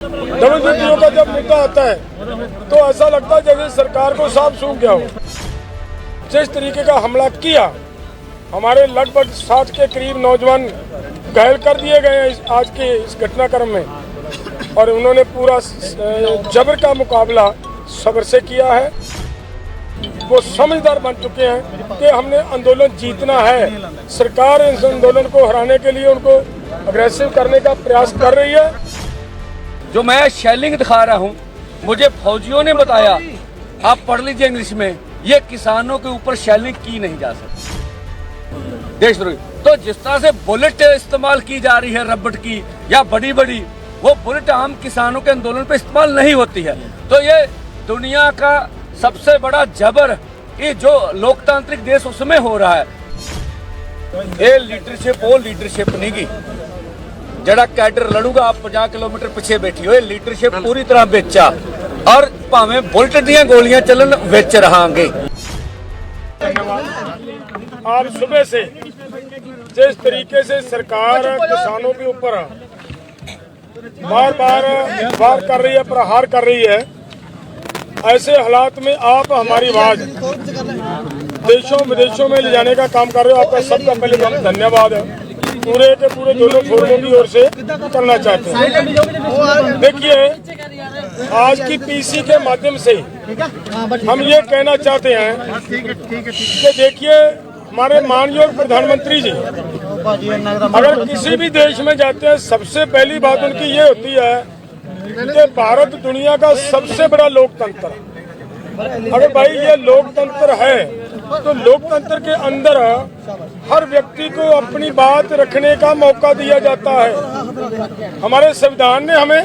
WTO का जब मुद्दा आता है तो ऐसा लगता है जैसे सरकार को सांप सूंघ गया हो। जिस तरीके का हमला किया, हमारे लगभग 60 के करीब नौजवान घायल कर दिए गए हैं आज के इस घटनाक्रम में, और उन्होंने पूरा जबर का मुकाबला सब्र से किया है। वो समझदार बन चुके हैं कि हमने आंदोलन जीतना है। सरकार इस आंदोलन को हराने के लिए उनको अग्रेसिव करने का प्रयास कर रही है। जो मैं शेलिंग दिखा रहा हूँ, मुझे फौजियों ने बताया, आप पढ़ लीजिए इंग्लिश में, ये किसानों के ऊपर शेलिंग की नहीं जा सकती देशद्रोही। तो जिस तरह से बुलेट इस्तेमाल की जा रही है रबड़ की या बड़ी बड़ी, वो बुलेट आम किसानों के आंदोलन पे इस्तेमाल नहीं होती है। तो ये दुनिया का सबसे बड़ा जबर ये जो लोकतांत्रिक देश उसमें हो रहा है। ये लीडरशिप वो लीडरशिप नहीं की जड़ा कैडर लड़ूगा आप 50 किलोमीटर पीछे बैठी हो। लीडरशिप पूरी तरह बेचा और भावे बुलेट दियां गोलियां चलन बेच रहांगे। आज सुबह से जिस तरीके से सरकार किसानों के ऊपर बार बार वार कर रही है, प्रहार कर रही है, ऐसे हालात में आप हमारी आवाज देशों विदेशों में ले जाने का काम कर रहे हो। आपका सबका पहले हम धन्यवाद पूरे के पूरे दोनों फोरमों की ओर से करना चाहते हैं। देखिए, आज की पीसी के माध्यम से हम ये कहना चाहते हैं कि देखिए, हमारे माननीय प्रधानमंत्री जी अगर किसी भी देश में जाते हैं, सबसे पहली बात उनकी ये होती है कि भारत दुनिया का सबसे बड़ा लोकतंत्र। अगर भाई ये लोकतंत्र है तो लोकतंत्र के अंदर हर व्यक्ति को अपनी बात रखने का मौका दिया जाता है। हमारे संविधान ने हमें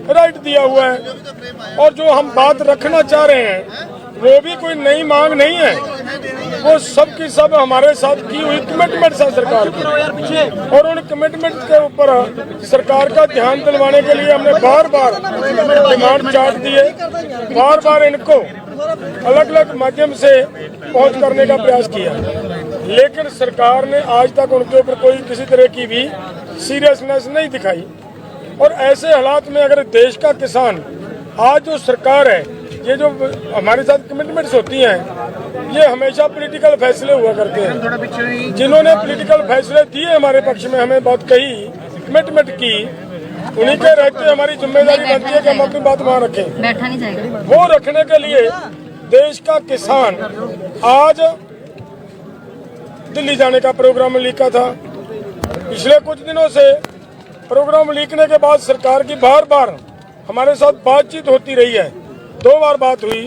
राइट दिया हुआ है, और जो हम बात रखना चाह रहे हैं वो भी कोई नई मांग नहीं है, वो सब की सब हमारे साथ की हुई कमिटमेंट है सरकार की। और उन कमिटमेंट के ऊपर सरकार का ध्यान दिलवाने के लिए हमने बार बार डिमांड चार्ट दिए, बार बार इनको अलग अलग माध्यम से पहुंच करने का प्रयास किया, लेकिन सरकार ने आज तक उनके ऊपर कोई किसी तरह की भी सीरियसनेस नहीं दिखाई। और ऐसे हालात में अगर देश का किसान, आज जो सरकार है, ये जो हमारे साथ कमिटमेंट्स होती हैं, ये हमेशा पॉलिटिकल फैसले हुआ करते हैं। जिन्होंने पॉलिटिकल फैसले दिए हमारे पक्ष में, हमें बात कही, कमिटमेंट की, उन्हीं के रहते हमारी जिम्मेदारी बनती है कि हम अपनी बात वहाँ रखें। बैठा नहीं जाएगा। वो रखने के लिए देश का किसान आज दिल्ली जाने का प्रोग्राम लीका था। पिछले कुछ दिनों से प्रोग्राम लीकने के बाद सरकार की बार बार हमारे साथ बातचीत होती रही है। 2 बार बात हुई,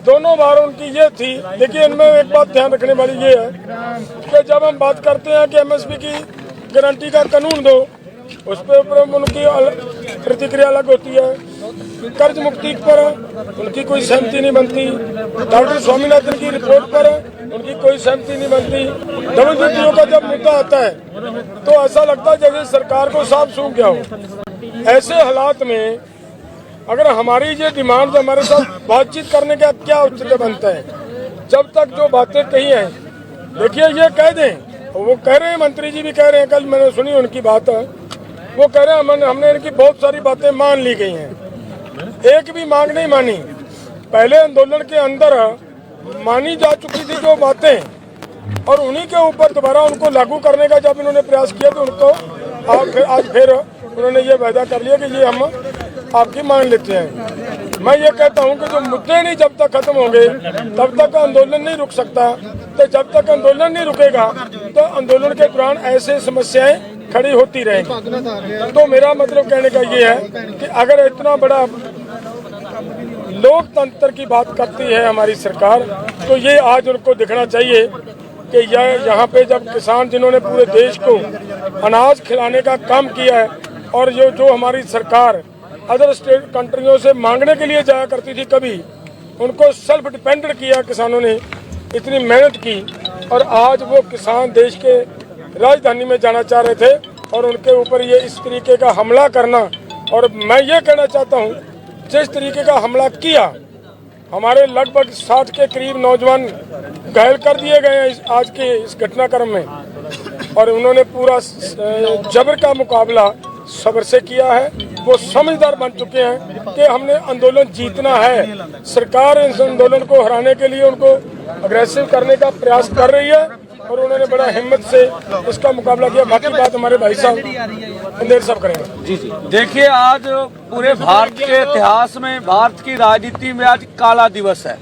दोनों बार उनकी ये थी। देखिए, इनमें एक बात ध्यान रखने वाली ये है कि जब हम बात करते हैं कि MSP की गारंटी का कानून दो, उस पर उनकी प्रतिक्रिया अलग होती है। कर्ज मुक्ति पर उनकी कोई सहमति नहीं बनती। डॉक्टर स्वामीनाथन की रिपोर्ट पर उनकी कोई सहमति नहीं बनती। WTO का जब मुद्दा आता है तो ऐसा लगता है जैसे सरकार को सांप सूंघ गया हो। ऐसे हालात में अगर हमारी ये डिमांड हमारे साथ बातचीत करने का क्या औचित्य बनता है? जब तक जो बातें कही हैं, देखिए ये कह दें, वो कह रहे हैं, मंत्री जी भी कह रहे हैं, कल मैंने सुनी उनकी बात, वो कह रहे हैं हमने इनकी बहुत सारी बातें मान ली गई हैं। एक भी मांग नहीं मानी। पहले आंदोलन के अंदर मानी जा चुकी थी जो बातें, और उन्हीं के ऊपर दोबारा उनको लागू करने का जब इन्होंने प्रयास किया तो उनको आज फिर उन्होंने ये वायदा कर लिया कि ये हम आपकी मान लेते हैं। मैं ये कहता हूँ कि जो मुद्दे नहीं जब तक खत्म होंगे तब तक आंदोलन नहीं रुक सकता। तो जब तक आंदोलन नहीं रुकेगा तो आंदोलन के दौरान ऐसे समस्याएं खड़ी होती रहेंगी। तो मेरा मतलब कहने का ये है कि अगर इतना बड़ा लोकतंत्र की बात करती है हमारी सरकार, तो ये आज उनको दिखना चाहिए कि यहाँ पे जब किसान जिन्होंने पूरे देश को अनाज खिलाने का काम किया है, और जो हमारी सरकार अदर स्टेट कंट्रियों से मांगने के लिए जाया करती थी, कभी उनको सेल्फ डिपेंडेंट किया किसानों ने, इतनी मेहनत की, और आज वो किसान देश के राजधानी में जाना चाह रहे थे और उनके ऊपर ये इस तरीके का हमला करना। और मैं ये कहना चाहता हूँ, जिस तरीके का हमला किया, हमारे लगभग 60 के करीब नौजवान घायल कर दिए गए हैं आज के इस घटनाक्रम में, और उन्होंने पूरा जबर का मुकाबला सब्र से किया है, वो समझदार बन चुके हैं कि हमने आंदोलन जीतना है। सरकार इस आंदोलन को हराने के लिए उनको अग्रेसिव करने का प्रयास कर रही है और उन्होंने बड़ा हिम्मत से इसका मुकाबला किया। बाकी बात हमारे भाई साहब अंधेर साहब करेंगे। जी जी, देखिए आज पूरे भारत के इतिहास में, भारत की राजनीति में आज काला दिवस है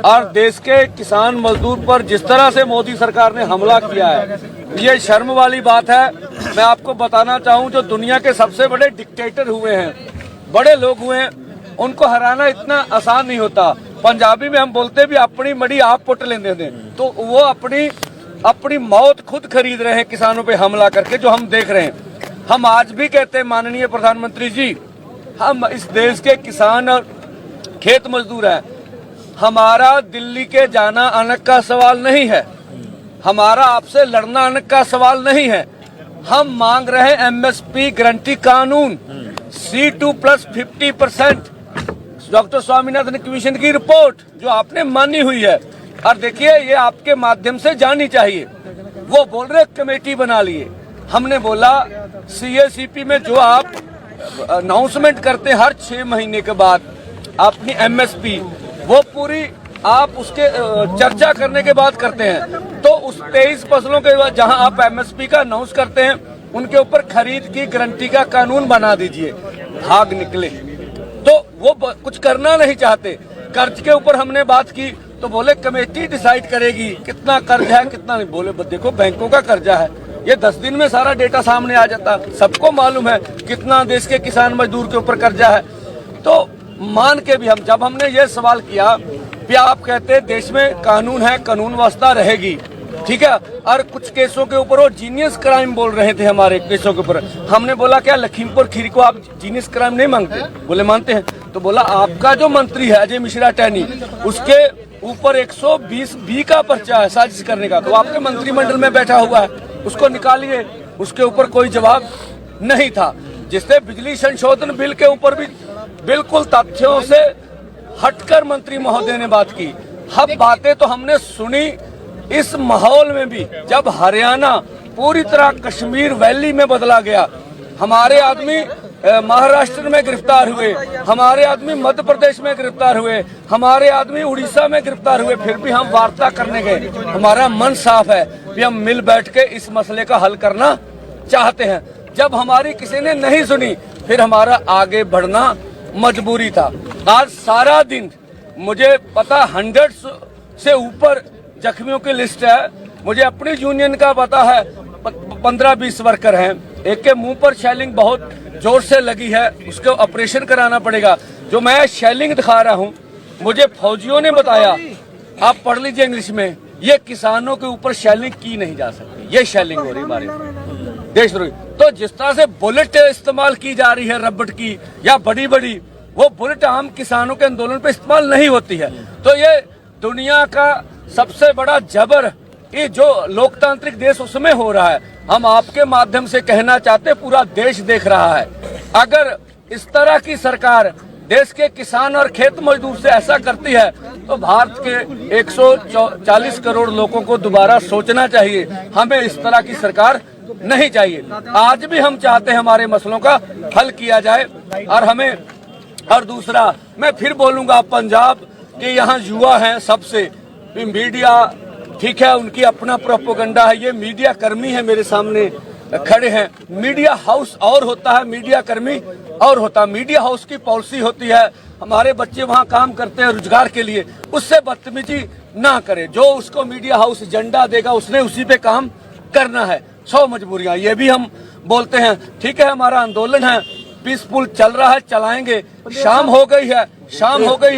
और देश के किसान मजदूर पर जिस तरह से मोदी सरकार ने हमला किया है, ये शर्म वाली बात है। मैं आपको बताना चाहूँ, जो दुनिया के सबसे बड़े डिक्टेटर हुए हैं, बड़े लोग हुए हैं, उनको हराना इतना आसान नहीं होता। पंजाबी में हम बोलते भी अपनी मड़ी आप पुट लेंदे थे, तो वो अपनी मौत खुद खरीद रहे हैं किसानों पे हमला करके, जो हम देख रहे हैं। हम आज भी कहते हैं माननीय प्रधानमंत्री जी, हम इस देश के किसान और खेत मजदूर हैं। हमारा दिल्ली के जाना आने का सवाल नहीं है, हमारा आपसे लड़ना आने का सवाल नहीं है। हम मांग रहे हैं एमएसपी गारंटी कानून, C2 plus 50%, doctor Swaminathan commission की रिपोर्ट जो आपने मानी हुई है। और देखिए, ये आपके माध्यम से जानी चाहिए। वो बोल रहे कमेटी बना लिए, हमने बोला CACP में जो आप अनाउंसमेंट करते हैं हर 6 महीने के बाद अपनी MSP, वो पूरी आप उसके चर्चा करने के बाद करते हैं। तो उस 23 फसलों के बाद जहां आप MSP का अनाउंस करते हैं, उनके ऊपर खरीद की गारंटी का कानून बना दीजिए। भाग निकले, तो वो कुछ करना नहीं चाहते। कर्ज के ऊपर हमने बात की तो बोले कमेटी डिसाइड करेगी कितना कर्ज है कितना नहीं। बोले देखो बैंकों का कर्जा है, ये 10 दिन में सारा डेटा सामने आ जाता, सबको मालूम है कितना देश के किसान मजदूर के ऊपर कर्जा है। तो मान के भी जब हमने ये सवाल किया कि आप कहते हैं देश में कानून है, कानून व्यवस्था रहेगी, ठीक है, और कुछ केसों के ऊपर वो जीनियस क्राइम बोल रहे थे हमारे केसों के ऊपर। हमने बोला क्या लखीमपुर खीरी को आप जीनियस क्राइम नहीं मांगते? बोले मानते हैं। तो बोला आपका जो मंत्री है अजय मिश्रा टैनी, उसके ऊपर 120B का पर्चा है साजिश करने का, तो आपके मंत्रिमंडल में बैठा हुआ है, उसको निकालिए। उसके ऊपर कोई जवाब नहीं था। जिससे बिजली संशोधन बिल के ऊपर भी बिल्कुल तथ्यों से हटकर मंत्री महोदय ने बात की। अब बातें तो हमने सुनी इस माहौल में भी, जब हरियाणा पूरी तरह कश्मीर वैली में बदला गया, हमारे आदमी महाराष्ट्र में गिरफ्तार हुए, हमारे आदमी मध्य प्रदेश में गिरफ्तार हुए, हमारे आदमी उड़ीसा में गिरफ्तार हुए, फिर भी हम वार्ता करने गए। हमारा मन साफ है कि हम मिल बैठ के इस मसले का हल करना चाहते हैं। जब हमारी किसी ने नहीं सुनी, फिर हमारा आगे बढ़ना मजबूरी था। आज सारा दिन मुझे पता 100 से ऊपर जख्मियों की लिस्ट है। मुझे अपनी यूनियन का पता है 15-20 वर्कर हैं। एक के मुंह पर शेलिंग बहुत जोर से लगी है, उसको ऑपरेशन कराना पड़ेगा। जो मैं शेलिंग दिखा रहा हूँ, मुझे फौजियों ने बताया, आप पढ़ लीजिए इंग्लिश में, ये किसानों के ऊपर शेलिंग की नहीं जा सकती, ये शेलिंग हो रही हमारे देशद्रोही। तो जिस तरह से बुलेट इस्तेमाल की जा रही है रबड़ की या बड़ी बड़ी, वो बुलेट आम किसानों के आंदोलन पे इस्तेमाल नहीं होती है। तो ये दुनिया का सबसे बड़ा जबर, ये जो लोकतांत्रिक देश उसमें हो रहा है। हम आपके माध्यम से कहना चाहते, पूरा देश देख रहा है। अगर इस तरह की सरकार देश के किसान और खेत मजदूर से ऐसा करती है, तो भारत के 140 करोड़ लोगों को दोबारा सोचना चाहिए। हमें इस तरह की सरकार नहीं चाहिए। आज भी हम चाहते हैं हमारे मसलों का हल किया जाए। और दूसरा, मैं फिर बोलूंगा, पंजाब के यहाँ युवा हैं सबसे, मीडिया ठीक है, उनकी अपना प्रोपेगेंडा है। ये मीडिया कर्मी है, मेरे सामने खड़े हैं। मीडिया हाउस और होता है, मीडिया कर्मी और होता है। मीडिया हाउस की पॉलिसी होती है, हमारे बच्चे वहाँ काम करते हैं रोजगार के लिए, उससे बदतमीजी ना करे। जो उसको मीडिया हाउस एजेंडा देगा, उसने उसी पे काम करना है। 100 मजबूरियां, ये भी हम बोलते हैं। ठीक है, हमारा आंदोलन है, पीसफुल चल रहा है, चलाएंगे। शाम हो गई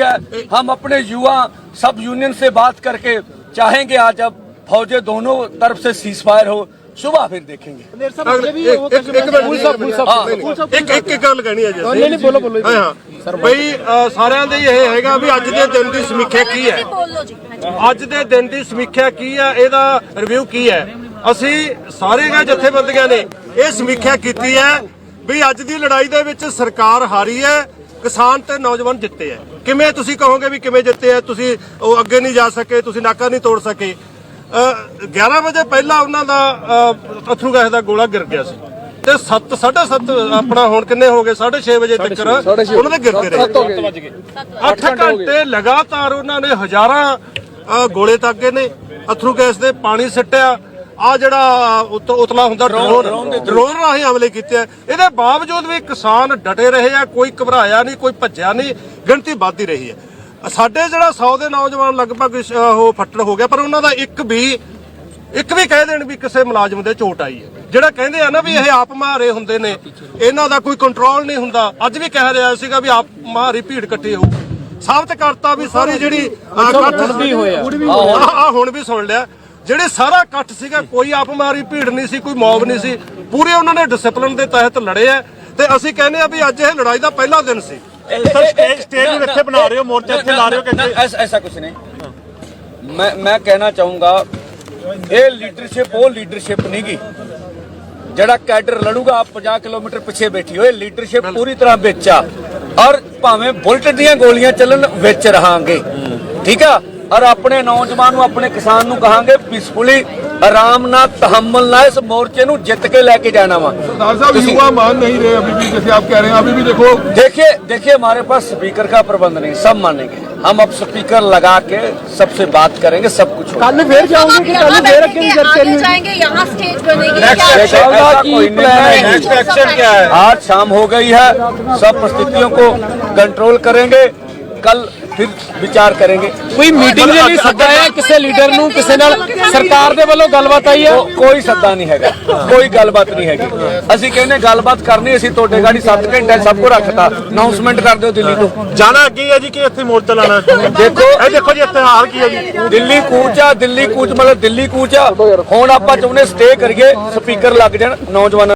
है, हम अपने युवा सब यूनियन से बात करके चाहेंगे आज अब फौजें दोनों तरफ से सीज फायर हो, सुबह फिर देखेंगे। एक गल कहनी है जी भाई, साਰਿਆਂ ਦੇ ਇਹ ਹੈਗਾ ਵੀ ਅੱਜ ਦੇ ਦਿਨ ਦੀ ਸਮੀਖਿਆ ਕੀ ਹੈ, ਅੱਜ ਦੇ ਦਿਨ ਦੀ ਸਮੀਖਿਆ ਕੀ ਹੈ, ਇਹਦਾ ਰਿਵਿਊ ਕੀ ਹੈ। ਅਸੀਂ ਸਾਰੇ ਜਥੇਬੰਦੀਆਂ ਨੇ ਇਹ ਸਮੀਖਿਆ ਕੀਤੀ ਹੈ ਵੀ ਅੱਜ ਦੀ ਲੜਾਈ ਦੇ ਵਿੱਚ ਸਰਕਾਰ ਹਾਰੀ ਹੈ, किसान ते नौजवान जिते है। किवें तुसीं कहोगे भी किवें जिते है? तुसीं अगे नहीं जा सके, तुसीं नाका नहीं तोड़ सके। 11 वजे पहला उन्हां दा अथरू गैस दा गोला गिर गया सी ਤੇ 7:30 ਆਪਣਾ ਹੁਣ ਕਿੰਨੇ ਹੋ ਗਏ 6:30 ਵਜੇ ਤੱਕ ਉਹਨਾਂ ਦੇ ਗਿਰਦੇ ਰਹੇ 8 ਘੰਟੇ ਲਗਾਤਾਰ ਉਹਨਾਂ ਨੇ ਹਜ਼ਾਰਾਂ ਗੋਲੇ ਤਾਗੇ ਨੇ, ਅਥਰੂ ਗੈਸ ਦੇ ਪਾਣੀ ਸਿੱਟਿਆ, ਆ ਜਿਹੜਾ ਉਤਲਾ ਹੁੰਦਾ ਡਰੋਨ ਰਾਹੀਂ ਹਮਲੇ ਕੀਤੇ ਆ। ਇਹਦੇ ਬਾਵਜੂਦ ਵੀ ਕਿਸਾਨ ਡਟੇ ਰਹੇ ਆ, ਕੋਈ ਘਬਰਾਇਆ ਨਹੀਂ, ਕੋਈ ਭੱਜਿਆ ਨਹੀਂ, ਗਿਣਤੀ ਵੱਧਦੀ ਰਹੀ ਹੈ। ਸਾਡੇ ਜਿਹੜਾ 100 ਦੇ ਨੌਜਵਾਨ ਲਗਭਗ ਉਹ ਫੱਟੜ ਹੋ ਗਿਆ, ਪਰ ਉਹਨਾਂ ਦਾ ਇੱਕ ਵੀ ਕਹਿ ਦੇਣ ਵੀ ਕਿਸੇ ਮੁਲਾਜ਼ਮ ਦੇ ਚੋਟ ਆਈ ਹੈ। ਜਿਹੜਾ ਕਹਿੰਦੇ ਆ ਨਾ ਵੀ ਇਹ ਆਪ ਮਾਰੇ ਹੁੰਦੇ ਨੇ, ਇਹਨਾਂ ਦਾ ਕੋਈ ਕੰਟਰੋਲ ਨਹੀਂ ਹੁੰਦਾ, ਅੱਜ ਵੀ ਕਹਿ ਰਿਹਾ ਸੀਗਾ ਵੀ ਆਪ ਮਾਰੀ ਭੀੜ ਇਕੱਠੀ ਹੋਊ, ਸਾਬਤ ਕਰਤਾ ਵੀ ਸਾਰੀ ਜਿਹੜੀ ਹੁਣ ਵੀ ਸੁਣ ਲਿਆ, ਜਿਹੜੇ ਸਾਰਾ ਇਕੱਠ ਸੀਗਾ ਕੋਈ ਆਪ ਮਾਰੀ ਭੀੜ ਨਹੀਂ ਸੀ, ਕੋਈ ਮੌਬ ਨਹੀਂ ਸੀ, ਪੂਰੇ ਉਹਨਾਂ ਨੇ ਡਿਸਪਲਿਨ ਦੇ ਤਹਿਤ ਲੜੇ ਆ। ਤੇ ਅਸੀਂ ਕਹਿੰਦੇ ਆ ਵੀ ਅੱਜ ਇਹ ਲੜਾਈ ਦਾ ਪਹਿਲਾ ਦਿਨ ਸੀ। स्टेज में रखे बना रहे हो, मोर्चा ਇੱਥੇ ਲਾ ਰਹੇ ਹੋ ਕਿ ऐसा कुछ नहीं। मैं कहना चाहूंगा ये लीडरशिप वो लीडरशिप नहीं गी जड़ा कैडर लड़ूगा आप 50 किलोमीटर पीछे बैठी हो। लीडरशिप पूरी तरह बेचा और भावें बुलेट दी गोलियां चलन विच रहांगे, ठीक है। और अपने नौजवान अपने किसान कहांगे पीसफुली आराम ना तहम्मुल ना इस मोर्चे नू जित के लेके जाना वा। युवा मान नहीं रहे अभी भी, जैसे आप कह रहे हैं अभी भी देखो। देखिए हमारे पास स्पीकर का प्रबंध नहीं, सब मानेंगे हम अब स्पीकर लगा के सबसे बात करेंगे, सब कुछ होगा। कल फिर जाओगे कि कल फिर आगे जाएंगे, यहाँ स्टेज बनेगी। नेक्स्ट एक्शन क्या है? आज शाम हो गई है, सब परिस्थितियों को कंट्रोल करेंगे, कल फिर विचार करेंगे। कोई मीटिंग ਦੇ ਲਈ ਸੱਦਾ ਹੈ ਕਿਸੇ ਲੀਡਰ ਨੂੰ, ਕਿਸੇ ਨਾਲ ਸਰਕਾਰ ਦੇ ਵੱਲੋਂ ਗੱਲਬਾਤ ਆਈ ਹੈ? ਕੋਈ ਸੱਦਾ ਨਹੀਂ ਹੈਗਾ, ਕੋਈ ਗੱਲਬਾਤ ਨਹੀਂ ਹੈਗੀ। ਅਸੀਂ ਕਹਿੰਦੇ ਗੱਲਬਾਤ ਕਰਨੀ, ਅਸੀਂ ਤੁਹਾਡੇ ਗਾੜੀ 7 ਘੰਟੇ ਸਭ ਕੁਝ ਰੱਖਤਾ, ਅਨਾਉਂਸਮੈਂਟ ਕਰ ਦਿਓ ਦਿੱਲੀ ਤੋਂ। ਜਾਣਾ ਅੱਗੇ ਹੈ ਜੀ ਕਿ ਇੱਥੇ ਮੋਰਚਾ ਲਾਣਾ? ਦੇਖੋ ਜੀ ਇੱਥੇ ਹਾਲ ਕੀ ਹੈ ਜੀ? ਦਿੱਲੀ ਕੂਚ ਆ, ਦਿੱਲੀ ਕੂਚ ਮਤਲਬ ਦਿੱਲੀ ਕੂਚ ਆ। ਹੁਣ ਆਪਾਂ ਚਾਹੁੰਦੇ ਸਟੇ ਕਰੀਏ, ਸਪੀਕਰ ਲੱਗ ਜਾਣ ਨੌਜਵਾਨਾਂ